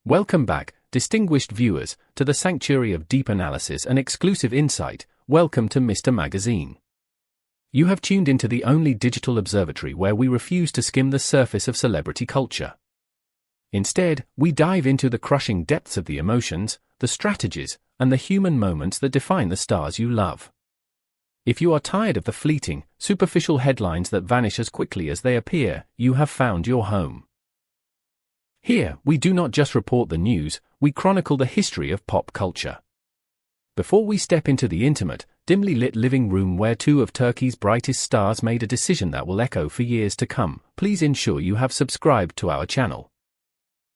Welcome back, distinguished viewers, to the sanctuary of deep analysis and exclusive insight. Welcome to Mr. Magazine. You have tuned into the only digital observatory where we refuse to skim the surface of celebrity culture. Instead, we dive into the crushing depths of the emotions, the strategies, and the human moments that define the stars you love. If you are tired of the fleeting, superficial headlines that vanish as quickly as they appear, you have found your home. Here, we do not just report the news, we chronicle the history of pop culture. Before we step into the intimate, dimly lit living room where two of Turkey's brightest stars made a decision that will echo for years to come, please ensure you have subscribed to our channel.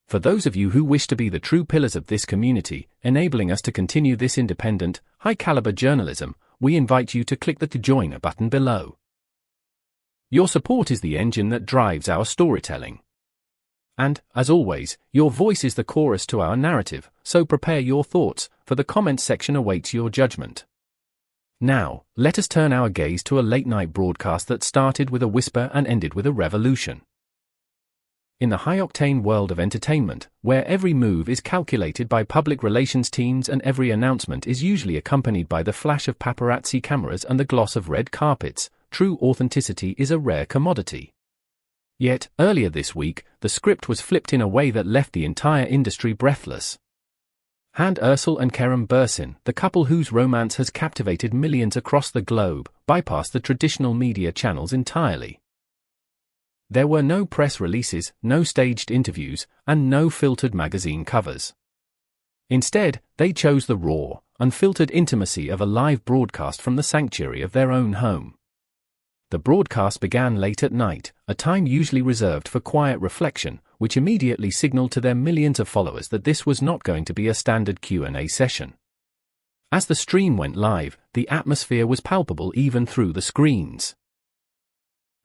For those of you who wish to be the true pillars of this community, enabling us to continue this independent, high-caliber journalism, we invite you to click the Join button below. Your support is the engine that drives our storytelling. And, as always, your voice is the chorus to our narrative, so prepare your thoughts, for the comments section awaits your judgment. Now, let us turn our gaze to a late-night broadcast that started with a whisper and ended with a revolution. In the high-octane world of entertainment, where every move is calculated by public relations teams and every announcement is usually accompanied by the flash of paparazzi cameras and the gloss of red carpets, true authenticity is a rare commodity. Yet, earlier this week, the script was flipped in a way that left the entire industry breathless. Hande Erçel and Kerem Bürsin, the couple whose romance has captivated millions across the globe, bypassed the traditional media channels entirely. There were no press releases, no staged interviews, and no filtered magazine covers. Instead, they chose the raw, unfiltered intimacy of a live broadcast from the sanctuary of their own home. The broadcast began late at night, a time usually reserved for quiet reflection, which immediately signaled to their millions of followers that this was not going to be a standard Q&A session. As the stream went live, the atmosphere was palpable even through the screens.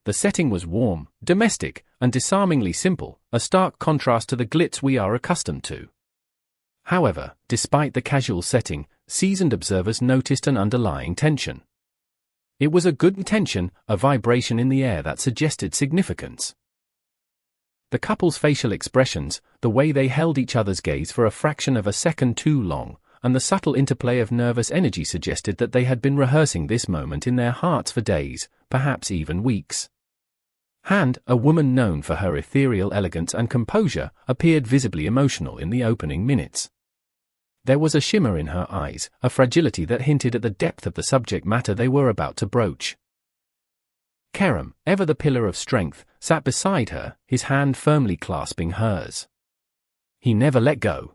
The setting was warm, domestic, and disarmingly simple, a stark contrast to the glitz we are accustomed to. However, despite the casual setting, seasoned observers noticed an underlying tension. It was a good tension, a vibration in the air that suggested significance. The couple's facial expressions, the way they held each other's gaze for a fraction of a second too long, and the subtle interplay of nervous energy suggested that they had been rehearsing this moment in their hearts for days, perhaps even weeks. Hande, a woman known for her ethereal elegance and composure, appeared visibly emotional in the opening minutes. There was a shimmer in her eyes, a fragility that hinted at the depth of the subject matter they were about to broach. Kerem, ever the pillar of strength, sat beside her, his hand firmly clasping hers. He never let go.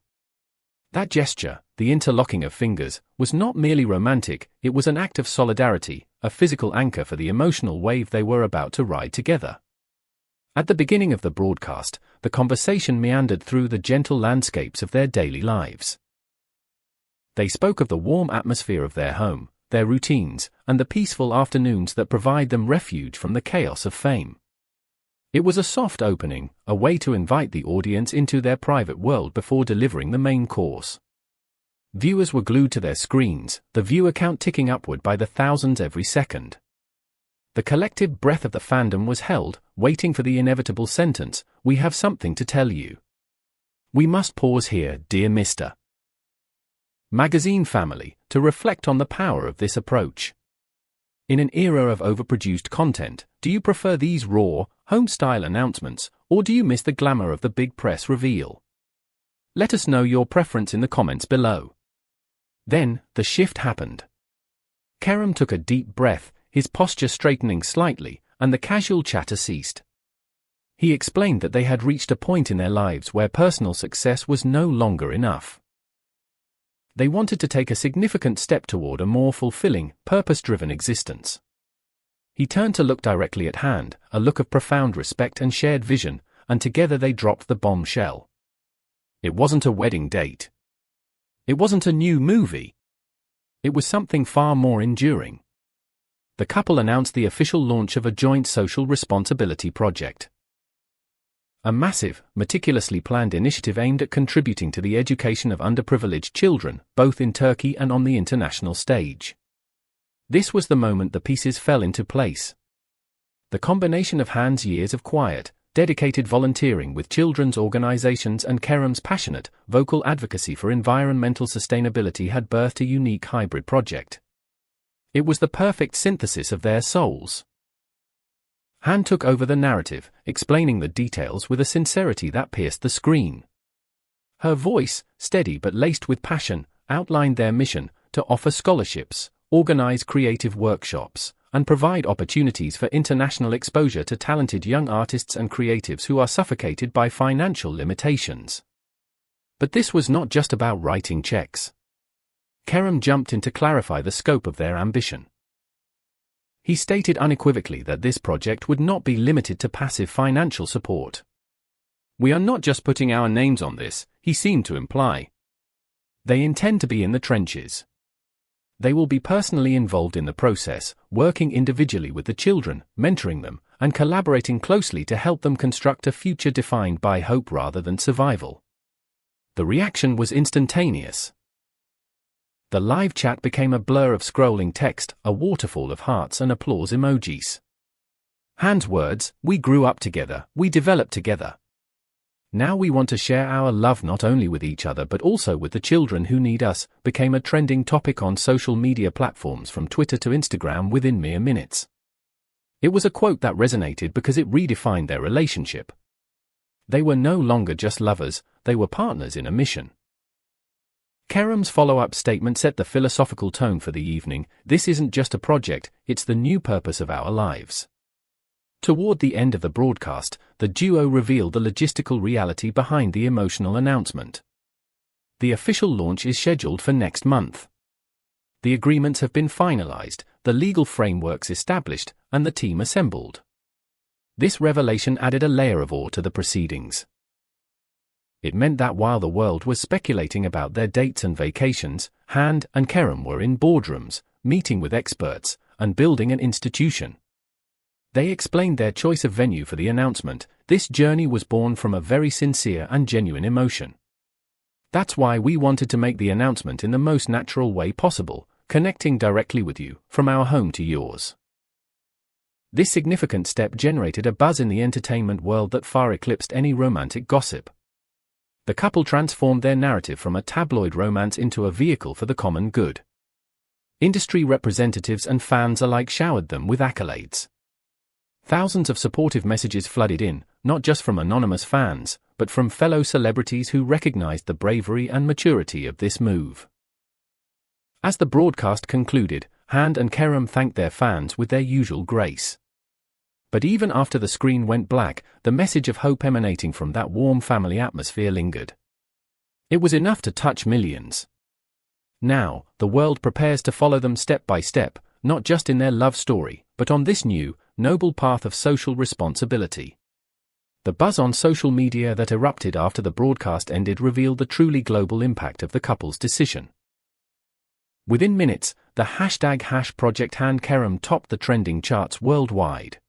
That gesture, the interlocking of fingers, was not merely romantic, it was an act of solidarity, a physical anchor for the emotional wave they were about to ride together. At the beginning of the broadcast, the conversation meandered through the gentle landscapes of their daily lives. They spoke of the warm atmosphere of their home, their routines, and the peaceful afternoons that provide them refuge from the chaos of fame. It was a soft opening, a way to invite the audience into their private world before delivering the main course. Viewers were glued to their screens, the viewer count ticking upward by the thousands every second. The collective breath of the fandom was held, waiting for the inevitable sentence, "We have something to tell you." We must pause here, dear Mr. Magazine family, to reflect on the power of this approach. In an era of overproduced content, do you prefer these raw, home-style announcements, or do you miss the glamour of the big press reveal? Let us know your preference in the comments below. Then, the shift happened. Kerem took a deep breath, his posture straightening slightly, and the casual chatter ceased. He explained that they had reached a point in their lives where personal success was no longer enough. They wanted to take a significant step toward a more fulfilling, purpose-driven existence. He turned to look directly at Hande, a look of profound respect and shared vision, and together they dropped the bombshell. It wasn't a wedding date. It wasn't a new movie. It was something far more enduring. The couple announced the official launch of a joint social responsibility project. A massive, meticulously planned initiative aimed at contributing to the education of underprivileged children, both in Turkey and on the international stage. This was the moment the pieces fell into place. The combination of Hande's years of quiet, dedicated volunteering with children's organizations, and Kerem's passionate, vocal advocacy for environmental sustainability had birthed a unique hybrid project. It was the perfect synthesis of their souls. Hande took over the narrative, explaining the details with a sincerity that pierced the screen. Her voice, steady but laced with passion, outlined their mission to offer scholarships, organize creative workshops, and provide opportunities for international exposure to talented young artists and creatives who are suffocated by financial limitations. But this was not just about writing checks. Kerem jumped in to clarify the scope of their ambition. He stated unequivocally that this project would not be limited to passive financial support. "We are not just putting our names on this," he seemed to imply. They intend to be in the trenches. They will be personally involved in the process, working individually with the children, mentoring them, and collaborating closely to help them construct a future defined by hope rather than survival. The reaction was instantaneous. The live chat became a blur of scrolling text, a waterfall of hearts and applause emojis. Hande's words, "We grew up together, we developed together. Now we want to share our love not only with each other but also with the children who need us," became a trending topic on social media platforms from Twitter to Instagram within mere minutes. It was a quote that resonated because it redefined their relationship. They were no longer just lovers, they were partners in a mission. Kerem's follow-up statement set the philosophical tone for the evening. "This isn't just a project, it's the new purpose of our lives." Toward the end of the broadcast, the duo revealed the logistical reality behind the emotional announcement. The official launch is scheduled for next month. The agreements have been finalized, the legal frameworks established, and the team assembled. This revelation added a layer of awe to the proceedings. It meant that while the world was speculating about their dates and vacations, Hande and Kerem were in boardrooms, meeting with experts, and building an institution. They explained their choice of venue for the announcement. "This journey was born from a very sincere and genuine emotion. That's why we wanted to make the announcement in the most natural way possible, connecting directly with you, from our home to yours." This significant step generated a buzz in the entertainment world that far eclipsed any romantic gossip. The couple transformed their narrative from a tabloid romance into a vehicle for the common good. Industry representatives and fans alike showered them with accolades. Thousands of supportive messages flooded in, not just from anonymous fans, but from fellow celebrities who recognized the bravery and maturity of this move. As the broadcast concluded, Hande and Kerem thanked their fans with their usual grace. But even after the screen went black, the message of hope emanating from that warm family atmosphere lingered. It was enough to touch millions. Now, the world prepares to follow them step by step, not just in their love story, but on this new, noble path of social responsibility. The buzz on social media that erupted after the broadcast ended revealed the truly global impact of the couple's decision. Within minutes, the #Project Hande Kerem topped the trending charts worldwide.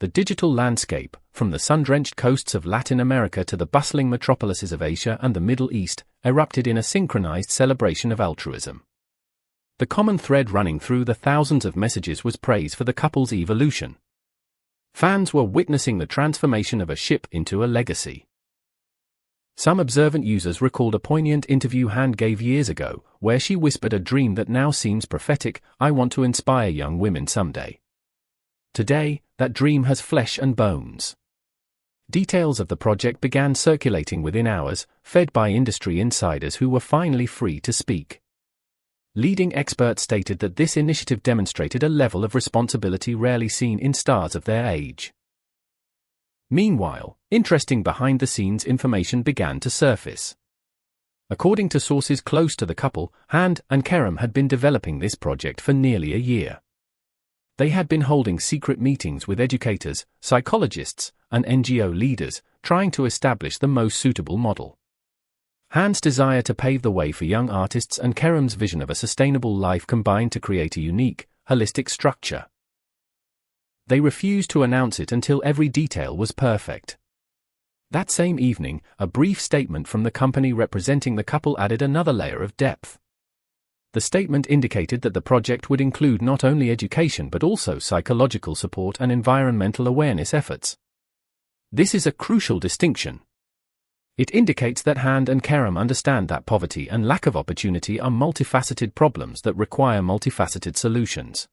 The digital landscape, from the sun-drenched coasts of Latin America to the bustling metropolises of Asia and the Middle East, erupted in a synchronized celebration of altruism. The common thread running through the thousands of messages was praise for the couple's evolution. Fans were witnessing the transformation of a ship into a legacy. Some observant users recalled a poignant interview Hande gave years ago, where she whispered a dream that now seems prophetic: "I want to inspire young women someday." Today, that dream has flesh and bones. Details of the project began circulating within hours, fed by industry insiders who were finally free to speak. Leading experts stated that this initiative demonstrated a level of responsibility rarely seen in stars of their age. Meanwhile, interesting behind-the-scenes information began to surface. According to sources close to the couple, Hande and Kerem had been developing this project for nearly a year. They had been holding secret meetings with educators, psychologists, and NGO leaders, trying to establish the most suitable model. Hande's desire to pave the way for young artists and Kerem's vision of a sustainable life combined to create a unique, holistic structure. They refused to announce it until every detail was perfect. That same evening, a brief statement from the company representing the couple added another layer of depth. The statement indicated that the project would include not only education but also psychological support and environmental awareness efforts. This is a crucial distinction. It indicates that Hande and Kerem understand that poverty and lack of opportunity are multifaceted problems that require multifaceted solutions.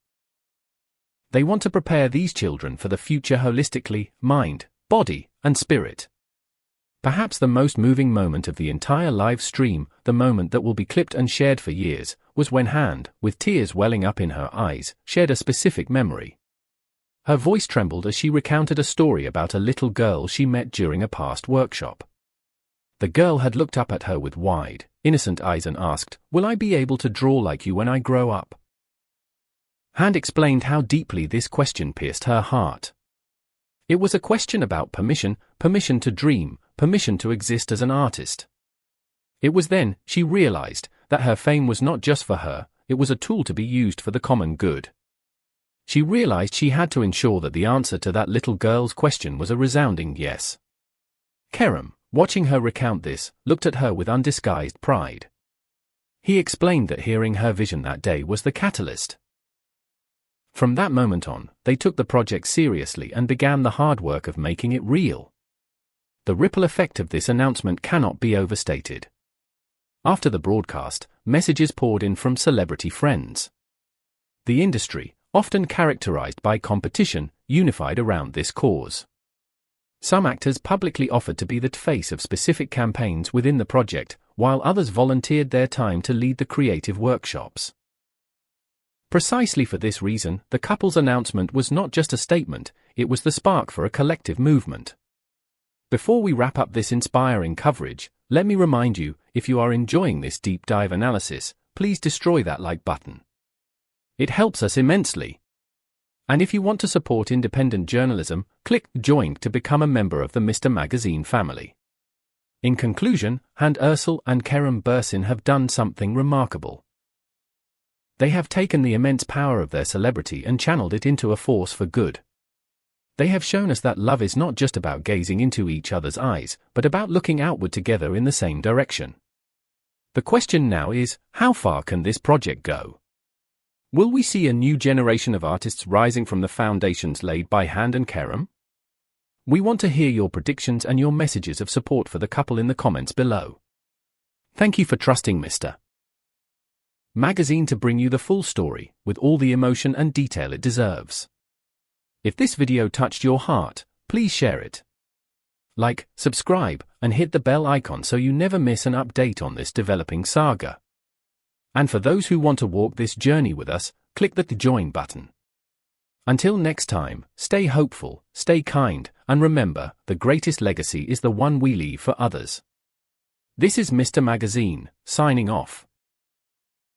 They want to prepare these children for the future holistically, mind, body, and spirit. Perhaps the most moving moment of the entire live stream, the moment that will be clipped and shared for years, was when Hande, with tears welling up in her eyes, shared a specific memory. Her voice trembled as she recounted a story about a little girl she met during a past workshop. The girl had looked up at her with wide, innocent eyes and asked, "Will I be able to draw like you when I grow up?" Hande explained how deeply this question pierced her heart. It was a question about permission to dream, permission to exist as an artist. It was then she realized that her fame was not just for her, it was a tool to be used for the common good. She realized she had to ensure that the answer to that little girl's question was a resounding yes. Kerem, watching her recount this, looked at her with undisguised pride. He explained that hearing her vision that day was the catalyst. From that moment on, they took the project seriously and began the hard work of making it real. The ripple effect of this announcement cannot be overstated. After the broadcast, messages poured in from celebrity friends. The industry, often characterized by competition, unified around this cause. Some actors publicly offered to be the face of specific campaigns within the project, while others volunteered their time to lead the creative workshops. Precisely for this reason, the couple's announcement was not just a statement, it was the spark for a collective movement. Before we wrap up this inspiring coverage, let me remind you, if you are enjoying this deep dive analysis, please destroy that like button. It helps us immensely. And if you want to support independent journalism, click Join to become a member of the Mr. Magazine family. In conclusion, Hande Erçel and Kerem Bürsin have done something remarkable. They have taken the immense power of their celebrity and channeled it into a force for good. They have shown us that love is not just about gazing into each other's eyes, but about looking outward together in the same direction. The question now is, how far can this project go? Will we see a new generation of artists rising from the foundations laid by Hande and Kerem? We want to hear your predictions and your messages of support for the couple in the comments below. Thank you for trusting Mr. Magazine to bring you the full story, with all the emotion and detail it deserves. If this video touched your heart, please share it. Like, subscribe, and hit the bell icon so you never miss an update on this developing saga. And for those who want to walk this journey with us, click the Join button. Until next time, stay hopeful, stay kind, and remember, the greatest legacy is the one we leave for others. This is Mr. Magazine, signing off.